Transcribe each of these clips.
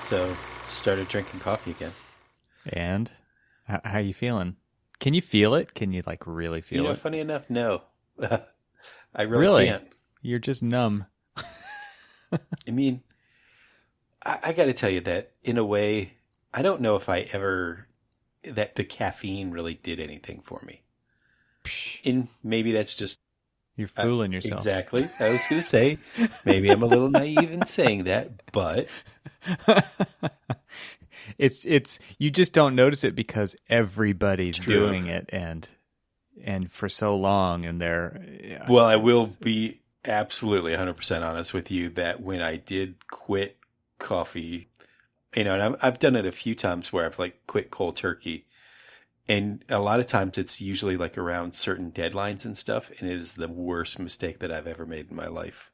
So started drinking coffee again. And how you feeling? Can you feel it? Can you like really feel it? Funny enough, no. I really Really? can't. You're just numb. I mean, I got to tell you that in a way, I don't know if that the caffeine really did anything for me. And maybe that's just You're fooling yourself. exactly. I was going to say, maybe I'm a little naive in saying that, but It's you just don't notice it because everybody's True. doing it and for so long and well, I will be absolutely 100% honest with you that when I did quit coffee, and I've done it a few times where I've like quit cold turkey, and a lot of times it's usually like around certain deadlines and stuff, and it is the worst mistake that I've ever made in my life.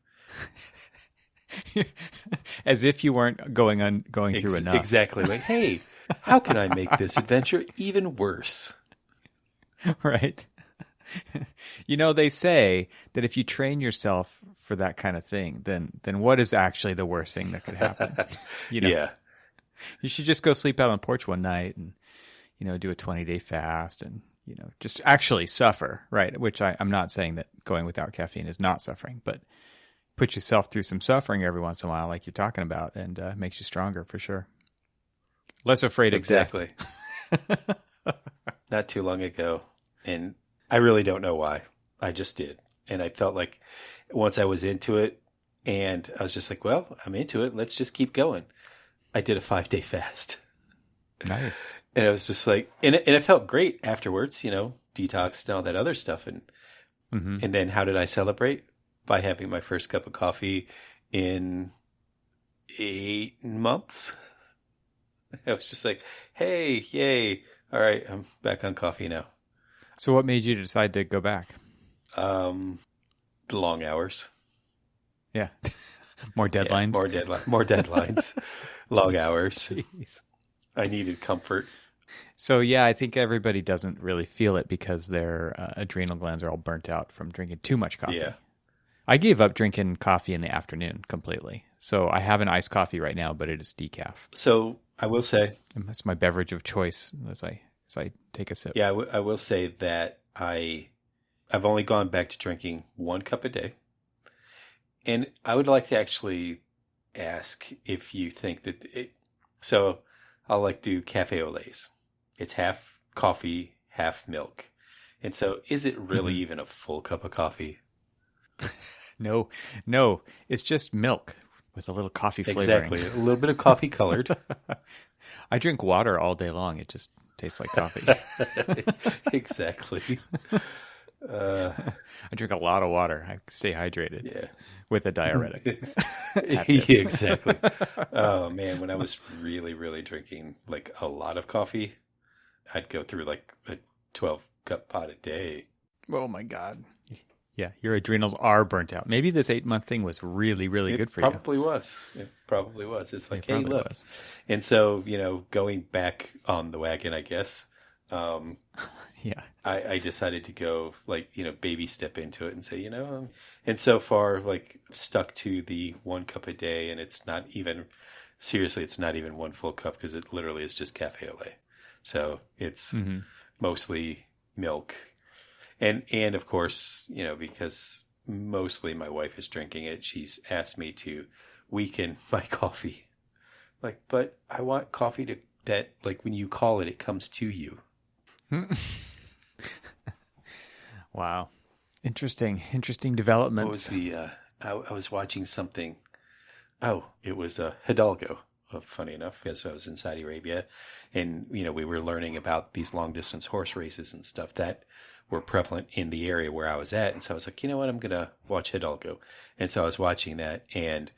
As if you weren't going through enough. Exactly. Like, hey, how can I make this adventure even worse? Right. They say that if you train yourself for that kind of thing, then what is actually the worst thing that could happen? Yeah. You should just go sleep out on the porch one night and, do a 20-day fast and, just actually suffer, right? Which I'm not saying that going without caffeine is not suffering, but put yourself through some suffering every once in a while, like you're talking about, and makes you stronger for sure. Less afraid of death. Exactly. Not too long ago, and I really don't know why. I just did. And I felt like once I was into it, and I was just like, well, I'm into it. Let's just keep going. I did a 5-day fast. Nice. And I was just like, and it felt great afterwards, detoxed and all that other stuff. And and then how did I celebrate? By having my first cup of coffee in 8 months. I was just like, hey, yay. All right, I'm back on coffee now. So what made you decide to go back? The long hours. Yeah. More deadlines? Yeah, more deadlines. Long hours. Jeez. I needed comfort. So, yeah, I think everybody doesn't really feel it because their adrenal glands are all burnt out from drinking too much coffee. Yeah. I gave up drinking coffee in the afternoon completely. So I have an iced coffee right now, but it is decaf. So I will say, and that's my beverage of choice as I take a sip. Yeah, I will say that I've only gone back to drinking 1 cup a day. And I would like to actually ask if you think that so I'll do cafe au laits. It's half coffee, half milk. And so is it really even a full cup of coffee? No, it's just milk with a little coffee flavoring. Exactly, a little bit of coffee colored. I drink water all day long. It just tastes like coffee. Exactly. I drink a lot of water. I stay hydrated. Yeah. With a diuretic. Exactly. Oh man, when I was really, really drinking a lot of coffee, I'd go through a 12-cup pot a day. Oh my God. Yeah, your adrenals are burnt out. Maybe this 8-month thing was really, really good for you. It probably was. It's like, hey, look. Was. And so, going back on the wagon, I guess, yeah, I decided to go baby step into it and say, and so far, stuck to the 1 cup a day, and it's not even 1 full cup because it literally is just cafe au lait. So it's mostly milk. And of course, because mostly my wife is drinking it, she's asked me to weaken my coffee. But I want coffee that when you call it, it comes to you. Wow. Interesting developments. What was I was watching something. Oh, it was Hidalgo. Funny enough, because I was in Saudi Arabia, and we were learning about these long distance horse races and stuff that were prevalent in the area where I was at. And so I was like, you know what, I'm gonna watch Hidalgo. And so I was watching that, and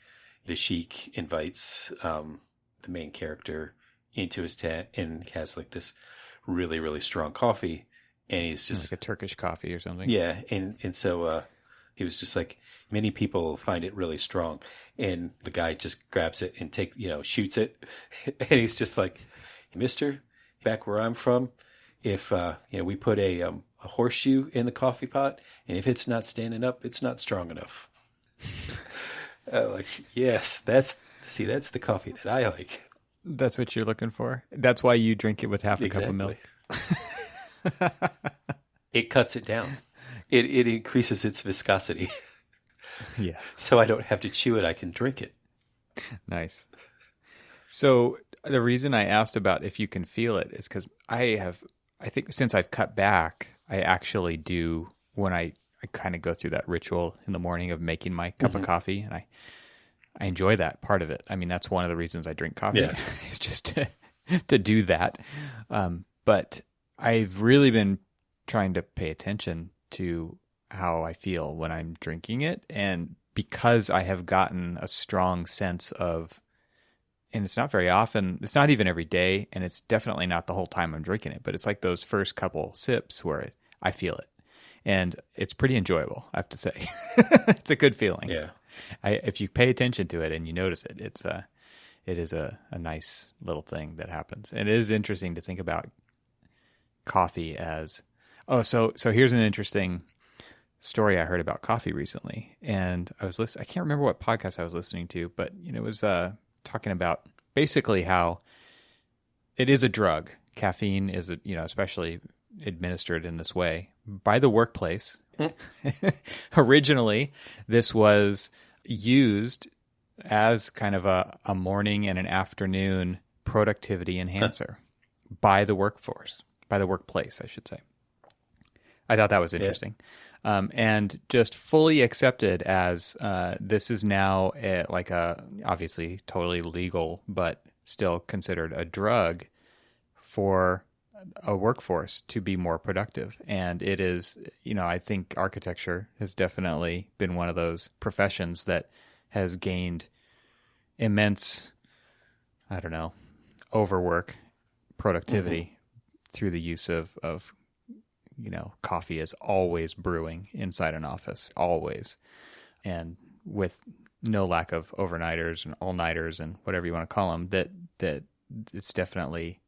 the sheik invites the main character into his tent and has this really, really strong coffee, and he's just like a Turkish coffee or something. Yeah, and so he was just like, many people find it really strong, and the guy just grabs it and shoots it, and he's just like, Mister, back where I'm from, if we put a horseshoe in the coffee pot, and if it's not standing up, it's not strong enough. Yes, that's the coffee that I like. That's what you're looking for. That's why you drink it with half a cup of milk. It cuts it down. It increases its viscosity. Yeah. So I don't have to chew it. I can drink it. Nice. So the reason I asked about if you can feel it is because I think since I've cut back, I actually do when I kind of go through that ritual in the morning of making my cup of coffee, and I enjoy that part of it. I mean, that's one of the reasons I drink coffee is just to do that. But I've really been trying to pay attention to how I feel when I'm drinking it. And because I have gotten a strong sense of, and it's not very often, it's not even every day, and it's definitely not the whole time I'm drinking it, but it's like those first couple sips where I feel it. And it's pretty enjoyable, I have to say. It's a good feeling. Yeah. If you pay attention to it and you notice it, it is a nice little thing that happens. And it is interesting to think about coffee as, so here's an interesting story I heard about coffee recently. And I can't remember what podcast I was listening to, but it was talking about basically how it is a drug. Caffeine is, especially administered in this way by the workplace. Originally, this was used as kind of a morning and an afternoon productivity enhancer by the workforce, by the workplace, I should say. I thought that was interesting. And just fully accepted as this is now obviously totally legal, but still considered a drug for a workforce to be more productive. And it is, I think architecture has definitely been one of those professions that has gained immense, overwork productivity through the use of coffee is always brewing inside an office, always. And with no lack of overnighters and all-nighters and whatever you want to call them, that it's definitely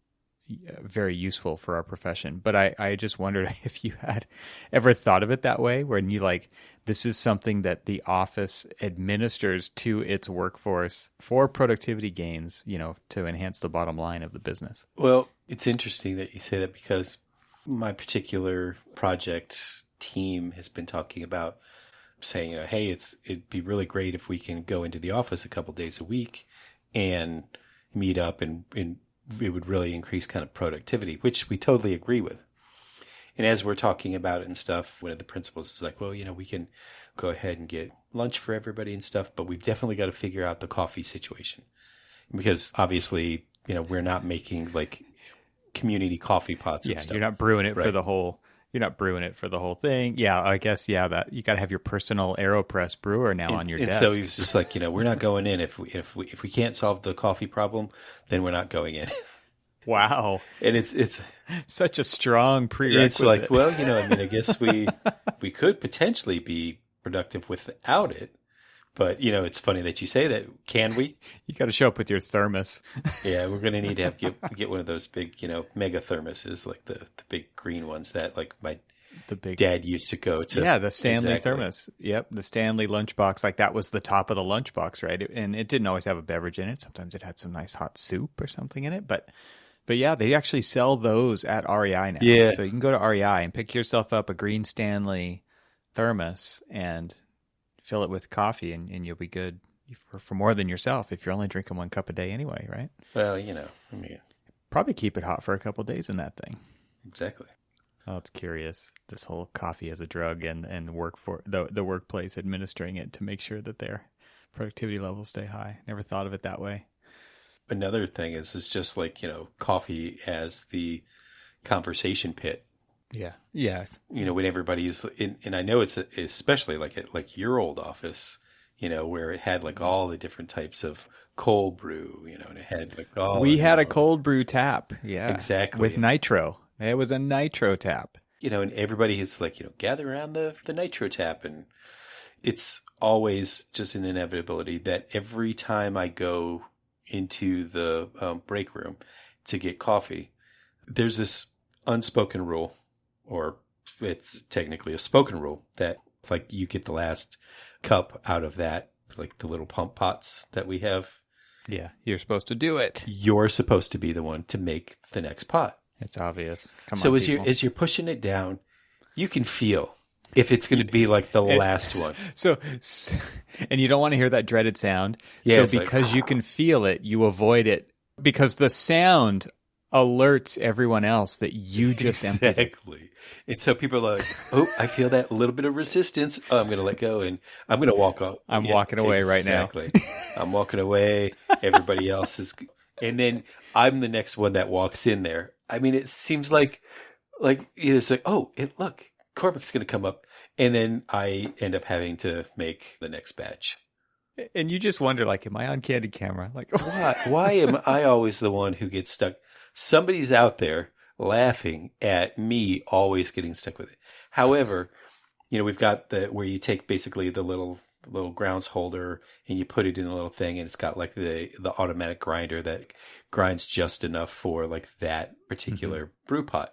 very useful for our profession. But I just wondered if you had ever thought of it that way, when you this is something that the office administers to its workforce for productivity gains, to enhance the bottom line of the business. Well, it's interesting that you say that, because my particular project team has been talking about saying, hey, it'd be really great if we can go into the office a couple days a week and meet up, and it would really increase kind of productivity, which we totally agree with. And as we're talking about it and stuff, one of the principals is like, well, we can go ahead and get lunch for everybody and stuff, but we've definitely got to figure out the coffee situation, because obviously, we're not making community coffee pots and stuff. You're not brewing it for the whole. You're not brewing it for the whole thing. Yeah, I guess. Yeah, that you got to have your personal AeroPress brewer now on your desk. And so he was just like, we're not going in if we can't solve the coffee problem, then we're not going in. Wow. And it's such a strong prerequisite. It's like, well, I guess we could potentially be productive without it. But, it's funny that you say that. Can we? You got to show up with your thermos. Yeah, we're going to need to get one of those big, mega thermoses, like the big green ones that the big dad used to go to. Yeah, the Stanley thermos. Yep, the Stanley lunchbox. That was the top of the lunchbox, right? And it didn't always have a beverage in it. Sometimes it had some nice hot soup or something in it. But yeah, they actually sell those at REI now. Yeah. So you can go to REI and pick yourself up a green Stanley thermos and fill it with coffee, and you'll be good for more than yourself if you're only drinking 1 cup a day anyway, right? Well, probably keep it hot for a couple of days in that thing. Exactly. Oh, it's curious. This whole coffee as a drug and the workplace administering it to make sure that their productivity levels stay high. Never thought of it that way. Another thing is just coffee as the conversation pit. Yeah. Yeah. When everybody's in, and I know it's especially at your old office, where it had all the different types of cold brew, and it had all. We had a cold brew tap. Yeah. Exactly. With nitro. It was a nitro tap. And everybody is gather around the nitro tap, and it's always just an inevitability that every time I go into the break room to get coffee, there's this unspoken rule, or it's technically a spoken rule, that you get the last cup out of that, the little pump pots that we have Yeah, you're supposed to do it. You're supposed to be the one to make the next pot. It's obvious. Come So on, as people. you're pushing it down, you can feel if it's going to be like the last one. So, and you don't want to hear that dreaded sound. Yeah, so it's because like, you can feel it, you avoid it because the sound alerts everyone else that you just emptied it. Exactly. And so people are like, oh, I feel that little bit of resistance. Oh, I'm going to let go and I'm going to walk off. I'm walking away right now. Exactly. I'm walking away. Everybody else is. And then I'm the next one that walks in there. I mean, it seems like it's like, oh, look, Cormac's going to come up. And then I end up having to make the next batch. And you just wonder, like, am I on candid camera? Like, Why am I always the one who gets stuck? Somebody's out there laughing at me always getting stuck with it. However, we've got where you take basically the little grounds holder and you put it in a little thing, and it's got like the automatic grinder that grinds just enough for like that particular brew pot,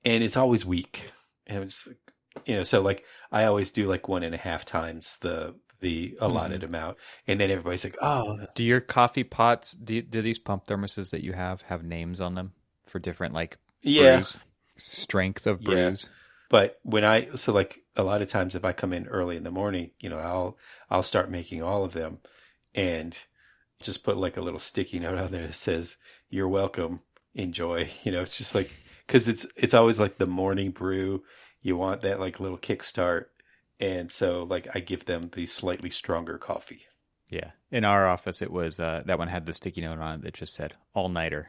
and it's always weak. And it's so like I always do like 1.5 times the allotted amount, and then everybody's like, oh. Do your coffee pots, do these pump thermoses that you have names on them for different like brews, strength of brews? Yeah. But when a lot of times if I come in early in the morning, I'll start making all of them and just put like a little sticky note on there that says, you're welcome, enjoy. It's just like, cause it's always like the morning brew. You want that like little kickstart. And so like I give them the slightly stronger coffee. Yeah. In our office, it was, that one had the sticky note on it that just said all nighter.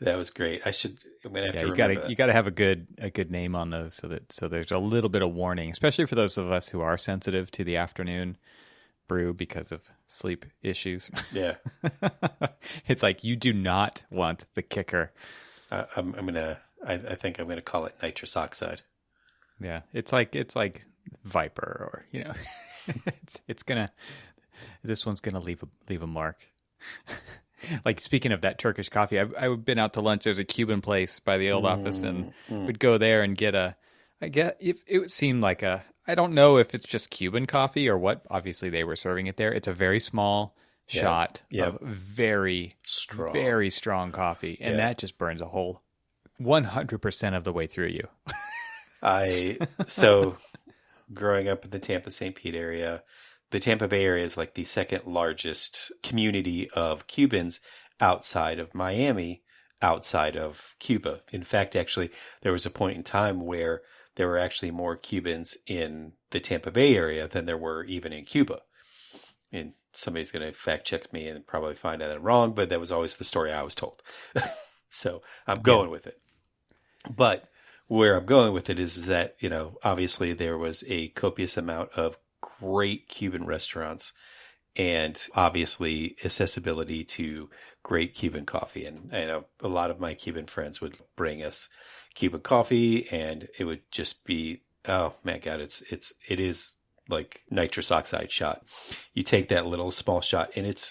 That was great. I'm gonna have to remember that. You gotta have a good name on those so there's a little bit of warning, especially for those of us who are sensitive to the afternoon brew because of sleep issues. Yeah. It's like you do not want the kicker. I think I'm gonna call it nitrous oxide. Yeah. It's like Viper or this one's gonna leave a mark. Like, speaking of that Turkish coffee, I've been out to lunch. There's a Cuban place by the old office, and we'd go there and it seemed like I don't know if it's just Cuban coffee or what. Obviously, they were serving it there. It's a very small shot of very strong coffee, and that just burns a hole 100% of the way through you. So growing up in the Tampa St. Pete area, the Tampa Bay area is like the second largest community of Cubans outside of Miami, outside of Cuba. In fact, actually, there was a point in time where there were actually more Cubans in the Tampa Bay area than there were even in Cuba. And somebody's going to fact check me and probably find out I'm wrong, but that was always the story I was told. So I'm going with it. But where I'm going with it is that, obviously there was a copious amount of great Cuban restaurants and obviously accessibility to great Cuban coffee. And I know a lot of my Cuban friends would bring us Cuban coffee and it would just be, oh my God, it is like nitrous oxide shot. You take that little small shot and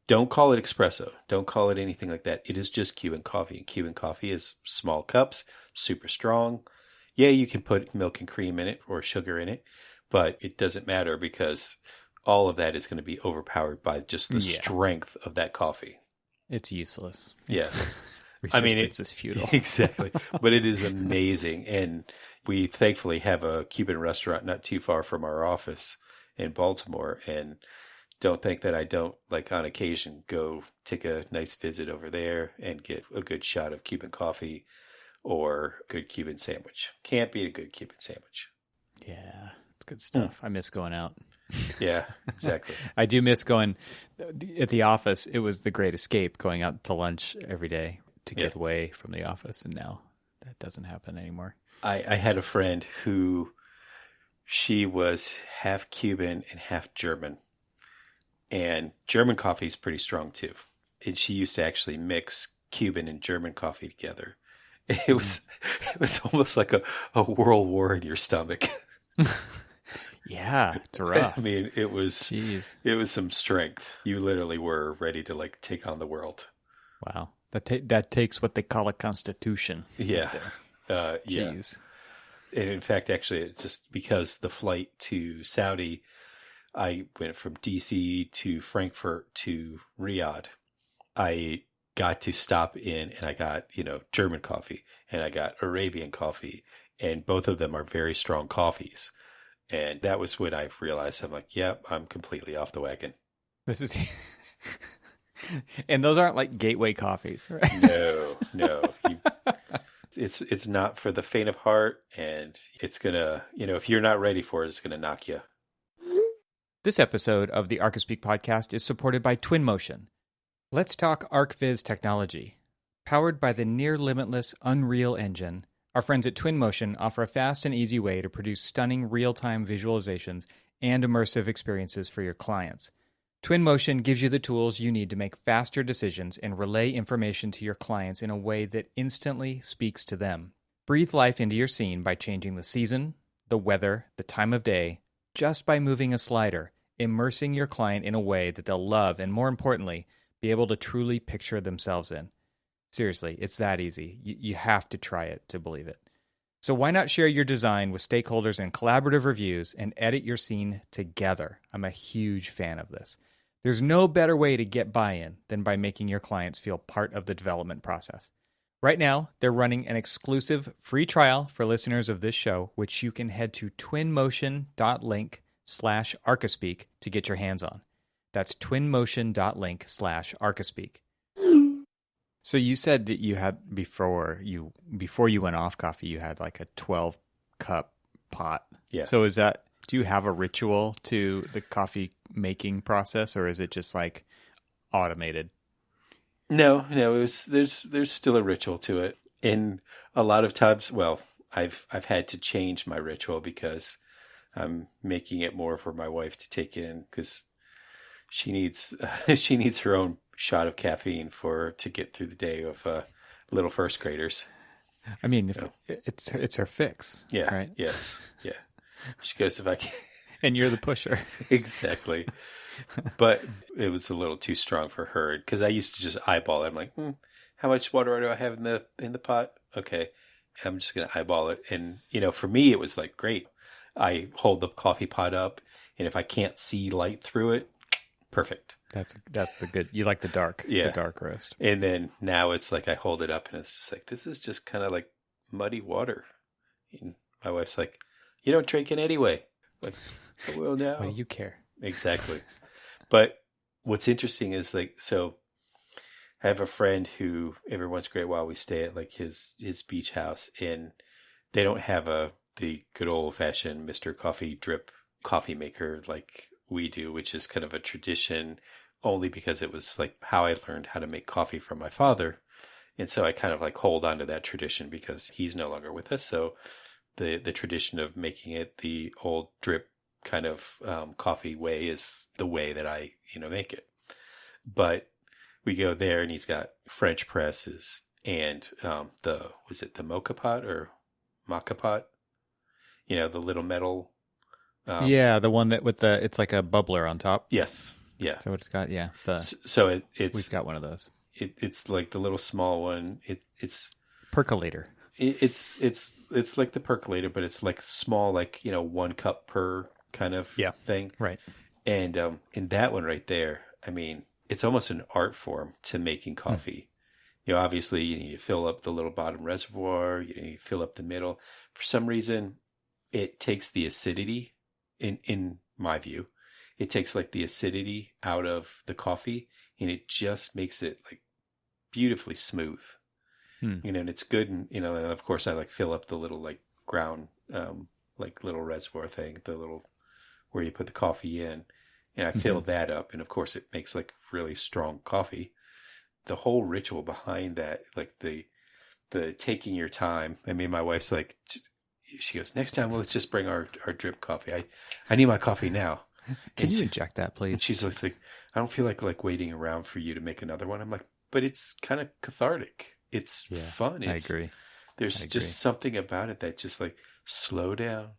don't call it espresso. Don't call it anything like that. It is just Cuban coffee. And Cuban coffee is small cups, super strong. Yeah, you can put milk and cream in it or sugar in it, but it doesn't matter because all of that is going to be overpowered by just the strength of that coffee. It's useless. Yeah. Resistance is futile. Exactly. But it is amazing. And we thankfully have a Cuban restaurant not too far from our office in Baltimore. And don't think that I don't, like, on occasion, go take a nice visit over there and get a good shot of Cuban coffee or a good Cuban sandwich. Can't beat a good Cuban sandwich. Yeah, it's good stuff. I miss going out. Yeah, exactly. I do miss going at the office. It was the great escape going out to lunch every day to get away from the office. And now that doesn't happen anymore. I had a friend who she was half Cuban and half German. And German coffee is pretty strong too. And she used to actually mix Cuban and German coffee together. It was almost like a world war in your stomach. Yeah, it's rough. I mean, it was some strength. You literally were ready to like take on the world. Wow. That takes what they call a constitution. Yeah. Jeez. Yeah. And in fact, actually, it's just because the flight to Saudi I went from DC to Frankfurt to Riyadh. I got to stop in and I got, German coffee and I got Arabian coffee, and both of them are very strong coffees. And that was when I realized I'm like, yep, I'm completely off the wagon. This is, and those aren't like gateway coffees, right? No. It's not for the faint of heart, and it's gonna, if you're not ready for it, it's gonna knock you. This episode of the Archispeak podcast is supported by Twinmotion. Let's talk ArcViz technology. Powered by the near-limitless Unreal Engine, our friends at Twinmotion offer a fast and easy way to produce stunning real-time visualizations and immersive experiences for your clients. Twinmotion gives you the tools you need to make faster decisions and relay information to your clients in a way that instantly speaks to them. Breathe life into your scene by changing the season, the weather, the time of day, just by moving a slider, immersing your client in a way that they'll love and, more importantly, be able to truly picture themselves in. Seriously, it's that easy. You have to try it to believe it. So why not share your design with stakeholders in collaborative reviews and edit your scene together? I'm a huge fan of this. There's no better way to get buy-in than by making your clients feel part of the development process. Right now, they're running an exclusive free trial for listeners of this show, which you can head to twinmotion.link/Archispeak to get your hands on. That's twinmotion.link/Archispeak. So you said that you had, before you went off coffee, you had like a 12-cup pot. Yeah. So do you have a ritual to the coffee making process, or is it just like automated? No, there's still a ritual to it. And a lot of times, well, I've had to change my ritual because I'm making it more for my wife to take in, because she needs her own shot of caffeine to get through the day of little first graders. I mean, it's her fix. Yeah. Right. Yes. Yeah. She goes, if I can. And you're the pusher. Exactly. But it was a little too strong for her, because I used to just eyeball it. I'm like, how much water do I have in the pot? Okay, I'm just gonna eyeball it. And for me, it was like great. I hold the coffee pot up, and if I can't see light through it, perfect. That's the good. You like the dark, the dark roast. And then now it's like I hold it up, and it's just like, this is just kind of like muddy water. And my wife's like, you don't drink it anyway. Like, well, no. Why do you care? Exactly. But what's interesting is, like, so I have a friend who every once in a great while we stay at like his beach house, and they don't have the good old fashioned Mr. Coffee drip coffee maker like we do, which is kind of a tradition only because it was like how I learned how to make coffee from my father. And so I kind of like hold on to that tradition because he's no longer with us. So the tradition of making it the old drip kind of coffee way is the way that I make it. But we go there, and he's got French presses and the mocha pot or maca pot, the little metal. The one that it's like a bubbler on top. Yes. Yeah. So it's got so it's we've got one of those. It's like the little small one. It's percolator. It's like the percolator, but it's like small, like 1 cup per kind of thing. Right. And in that one right there, I mean, it's almost an art form to making coffee. Obviously you fill up the little bottom reservoir, you fill up the middle. For some reason, it takes the acidity, in my view, it takes like the acidity out of the coffee, and it just makes it like beautifully smooth. And it's good. And, and of course I like fill up the little like ground, like little reservoir thing, the little where you put the coffee in, and I fill that up. And of course it makes like really strong coffee. The whole ritual behind that, like the taking your time. I mean, my wife's like, she goes, next time, let's just bring our drip coffee. I need my coffee now. Can you inject that, please? And she's like, I don't feel like waiting around for you to make another one. I'm like, but it's kind of cathartic. It's fun. I agree. There's just something about it that just like, slow down,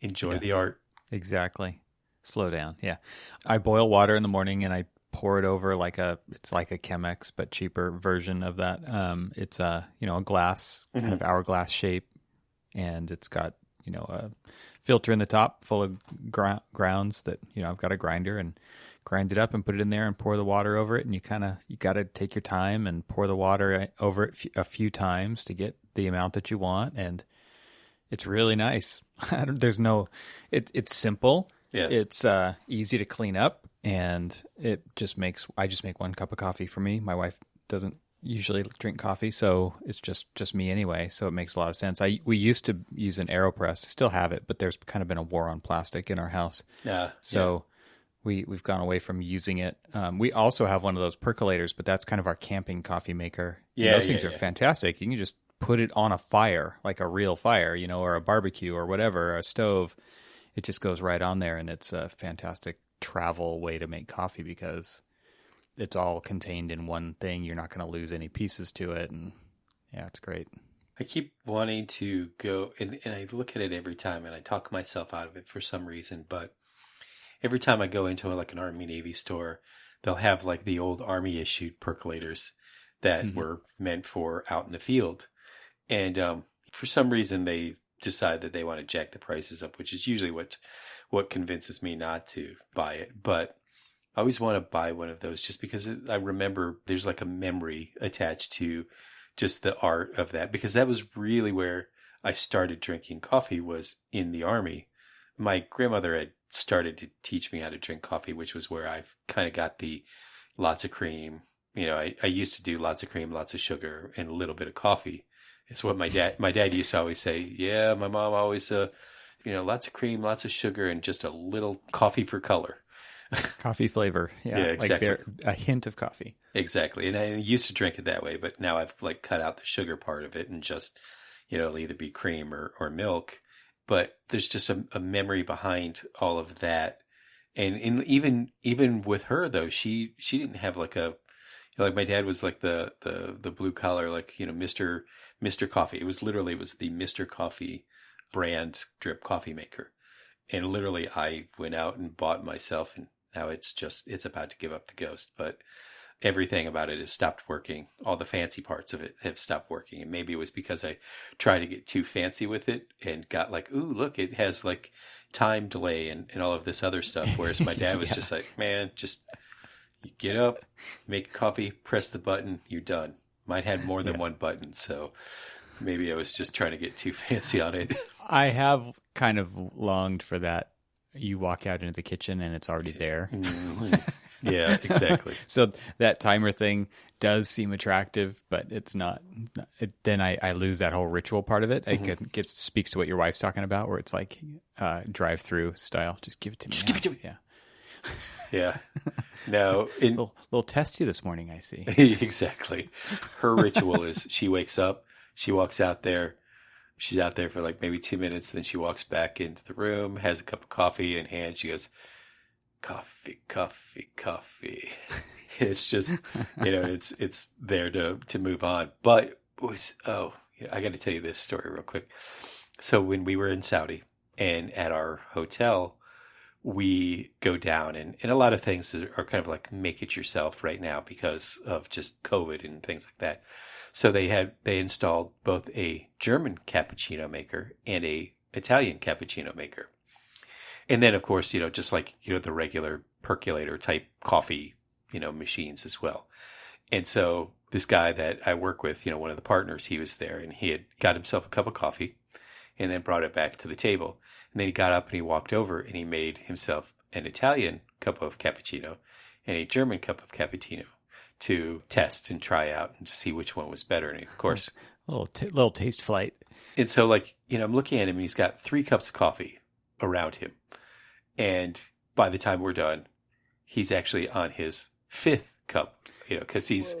enjoy the art. Exactly. Slow down. Yeah. I boil water in the morning and I pour it over it's like a Chemex, but cheaper version of that. It's a glass, kind of hourglass shape, and it's got a filter in the top full of grounds that, I've got a grinder and grind it up and put it in there and pour the water over it. And you got to take your time and pour the water over it a few times to get the amount that you want. And it's really nice. It's simple. Yeah. It's easy to clean up, and I just make one cup of coffee for me. My wife doesn't usually drink coffee, so it's just me anyway. So it makes a lot of sense. We used to use an AeroPress, still have it, but there's kind of been a war on plastic in our house. Yeah. So we've gone away from using it. We also have one of those percolators, but that's kind of our camping coffee maker. Yeah, those things are fantastic. You can just put it on a fire, like a real fire, or a barbecue or whatever, a stove. It just goes right on there, and it's a fantastic travel way to make coffee because it's all contained in one thing. You're not going to lose any pieces to it, and yeah, it's great. I keep wanting to go, and I look at it every time, and I talk myself out of it for some reason, but every time I go into an Army Navy store, they'll have like the old Army issued percolators that were meant for out in the field. And for some reason, they decide that they want to jack the prices up, which is usually what convinces me not to buy it. But I always want to buy one of those just because I remember there's like a memory attached to just the art of that, because that was really where I started drinking coffee, was in the Army. My grandmother had started to teach me how to drink coffee, which was where I kind of got the lots of cream. I used to do lots of cream, lots of sugar, and a little bit of coffee. It's what my dad used to always say. Yeah, my mom always, lots of cream, lots of sugar, and just a little coffee for color. Coffee flavor. Yeah, exactly. Like a hint of coffee. Exactly. And I used to drink it that way, but now I've like cut out the sugar part of it and just, it'll either be cream or milk. But there's just a memory behind all of that. And even with her though, she didn't have like like my dad was like the blue collar, like, Mr. Coffee. It was the Mr. Coffee brand drip coffee maker. And literally I went out and bought myself, and now it's about to give up the ghost. But everything about it has stopped working. All the fancy parts of it have stopped working. And maybe it was because I tried to get too fancy with it and got like, ooh, look, it has like time delay and all of this other stuff. Whereas my dad was just like, man, just you get up, make coffee, press the button, you're done. Mine had more than one button, so maybe I was just trying to get too fancy on it. I have kind of longed for that. You walk out into the kitchen and it's already there. Mm-hmm. Yeah, exactly. So that timer thing does seem attractive, but it's not. Then I lose that whole ritual part of it. It speaks to what your wife's talking about, where it's like drive-through style. Just give it to me. Just give it to me. Yeah. Yeah. No. Little testy this morning, I see. Exactly. Her ritual is she wakes up, she walks out there, she's out there for like maybe 2 minutes, then she walks back into the room, has a cup of coffee in hand, she goes, coffee, coffee, coffee. It's just, it's there to move on. But I got to tell you this story real quick. So when we were in Saudi and at our hotel, we go down and a lot of things are kind of like make it yourself right now because of just COVID and things like that. So they installed both a German cappuccino maker and a Italian cappuccino maker. And then of course, just like, the regular percolator type coffee, machines as well. And so this guy that I work with, one of the partners, he was there and he had got himself a cup of coffee and then brought it back to the table. And then he got up and he walked over and he made himself an Italian cup of cappuccino and a German cup of cappuccino to test and try out and to see which one was better. And of course, little taste flight. And so I'm looking at him and he's got 3 cups of coffee around him. And by the time we're done, he's actually on his 5th cup, because he's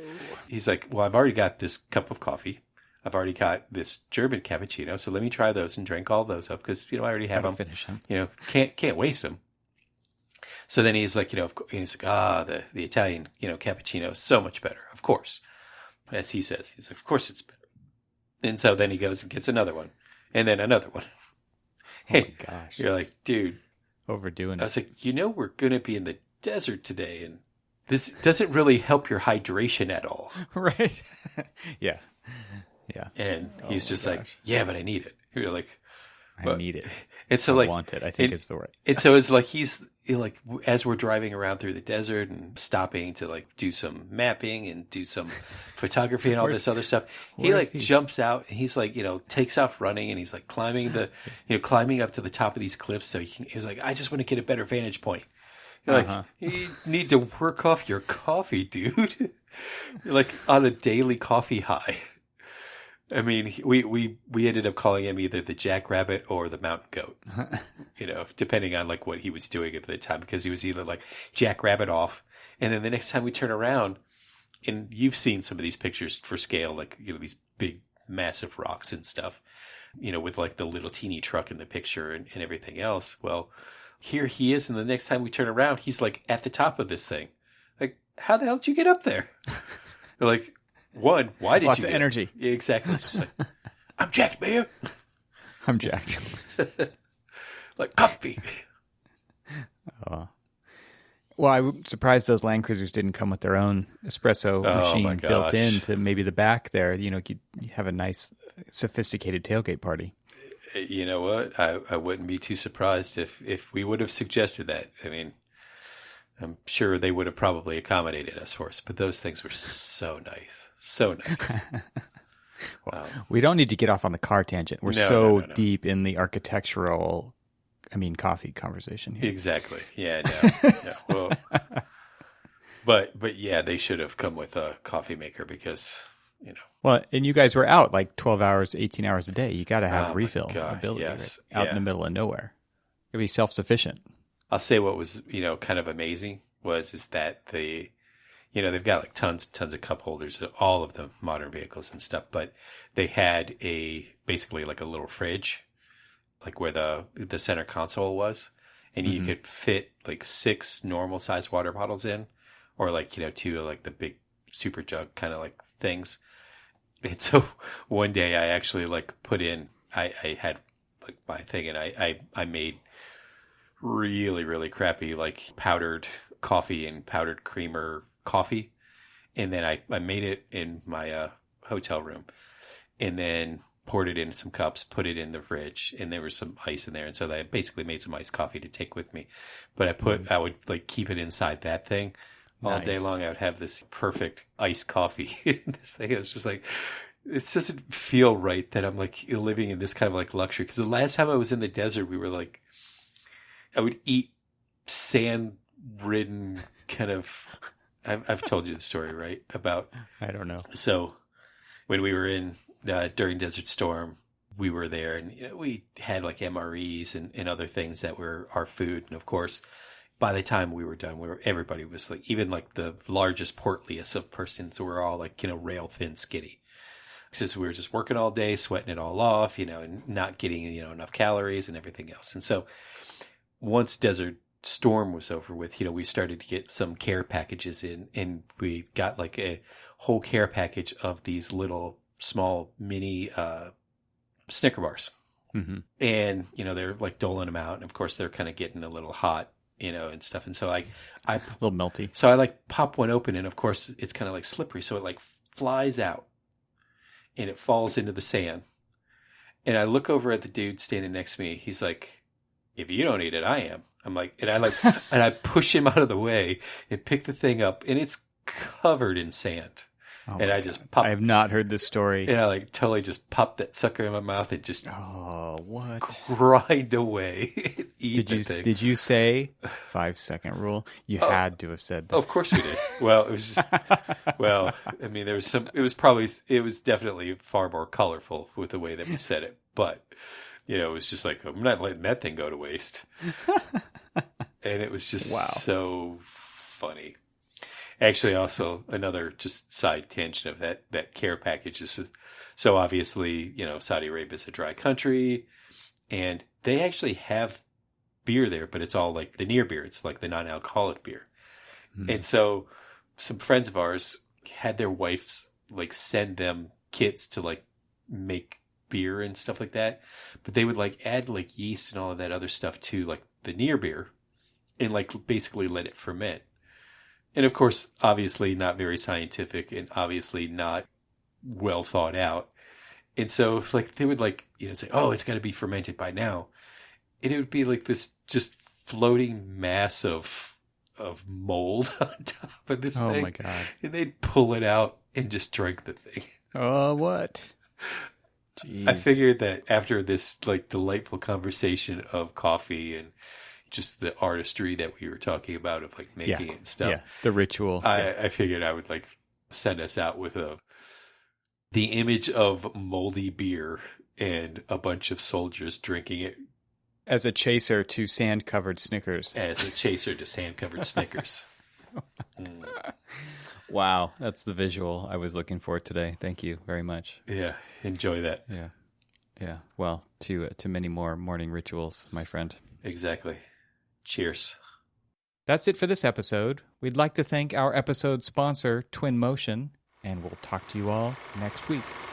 like, well, I've already got this cup of coffee. I've already got this German cappuccino, so let me try those and drink all those up because I already have them. Finish them. Can't waste them. So then he's like, the Italian, cappuccino is so much better, of course. As he says, he's like, of course it's better. And so then he goes and gets another one, and then another one. Oh my gosh! You're like, dude, overdoing it. I was like, we're gonna be in the desert today, and this doesn't really help your hydration at all, right? Yeah. Yeah. And he's just like, yeah, but I need it. You're like, I need it. And so I like, want it. I think it's the right. And so it's like like as we're driving around through the desert and stopping to like do some mapping and do some photography and all this other stuff, he like jumps out and he's like, takes off running and he's like climbing climbing up to the top of these cliffs. So he's like, I just want to get a better vantage point. You're like, you need to work off your coffee, dude. You're like on a daily coffee high. I mean, we ended up calling him either the Jackrabbit or the Mountain Goat, depending on like what he was doing at the time, because he was either like Jackrabbit off, and then the next time we turn around, and you've seen some of these pictures for scale, like these big, massive rocks and stuff, with like the little teeny truck in the picture and everything else. Well, here he is, and the next time we turn around, he's like at the top of this thing. Like, how the hell did you get up there? They're like. One, why did Lots you? of energy. Yeah, exactly. It's just like, I'm jacked, man. I'm jacked. Like coffee. Well, I'm surprised those Land Cruisers didn't come with their own espresso machine built into maybe the back there. You have a nice, sophisticated tailgate party. You know what? I wouldn't be too surprised if we would have suggested that. I mean, I'm sure they would have probably accommodated us for us, but those things were so nice. So nice. Well, we don't need to get off on the car tangent. We're so deep in the architectural, coffee conversation here. Exactly. Yeah, no. Well, but yeah, they should have come with a coffee maker because, Well, and you guys were out like 12 hours, 18 hours a day. You got to have refill ability out in the middle of nowhere. You'll be self-sufficient. I'll say what was, kind of amazing is that they've got like tons and tons of cup holders, all of the modern vehicles and stuff, but they had basically like a little fridge, like where the center console was, and you could fit like 6 normal sized water bottles in, or like, 2 like the big super jug kind of like things. And so one day I actually like put in, I had like my thing and I made really, really crappy like powdered coffee and powdered creamer coffee, and then I made it in my hotel room, and then poured it in some cups, put it in the fridge, and there was some ice in there, and so I basically made some iced coffee to take with me. But I would like keep it inside that thing all day long. I would have this perfect iced coffee in this thing. It was just like, it doesn't feel right that I'm like living in this kind of like luxury, because the last time I was in the desert, we were like, I would eat sand-ridden kind of. I've told you the story, right? About I don't know. So when we were in during Desert Storm, we were there, and we had like MREs and other things that were our food. And of course, by the time we were done, everybody was like, even like the largest, portliest of persons were all like rail thin, skinny. Because we were just working all day, sweating it all off, and not getting enough calories and everything else. And so once Desert Storm was over with, we started to get some care packages in, and we got like a whole care package of these little small mini Snicker bars. Mm-hmm. And they're like doling them out, and of course they're kind of getting a little hot, and stuff. And so I a little melty. So I like pop one open, and of course it's kind of like slippery, so it like flies out and it falls into the sand. And I look over at the dude standing next to me. He's like, "If you don't eat it, I am." I'm like, and I push him out of the way and pick the thing up, and it's covered in sand. Oh, and I just pop. I have not heard this story. And I like totally just popped that sucker in my mouth and just grind away. And eat Did you say 5-second rule? You had to have said that. Of course we did. Well, it was just I mean, there was some. It was definitely far more colorful with the way that we said it, but. It was just like, I'm not letting that thing go to waste. And it was just so funny. Actually, also, another just side tangent of that care package is, so obviously, Saudi Arabia is a dry country, and they actually have beer there, but it's all like the near beer. It's like the non-alcoholic beer. Mm. And so some friends of ours had their wives like send them kits to like make beer and stuff like that, but they would like add like yeast and all of that other stuff to like the near beer and like basically let it ferment. And of course, obviously not very scientific and obviously not well thought out. And so like they would like, say, oh, it's got to be fermented by now. And it would be like this just floating mass of mold on top of this thing. Oh my God. And they'd pull it out and just drink the thing. Oh, what? Jeez. I figured that after this like delightful conversation of coffee and just the artistry that we were talking about of like making it and stuff. Yeah, the ritual. I figured I would like send us out with the image of moldy beer and a bunch of soldiers drinking it. As a chaser to sand-covered Snickers. As a chaser to sand-covered Snickers. Wow, that's the visual I was looking for today. Thank you very much. Yeah, enjoy that. Yeah. Well, to many more morning rituals, my friend. Exactly. Cheers. That's it for this episode. We'd like to thank our episode sponsor, Twinmotion, and we'll talk to you all next week.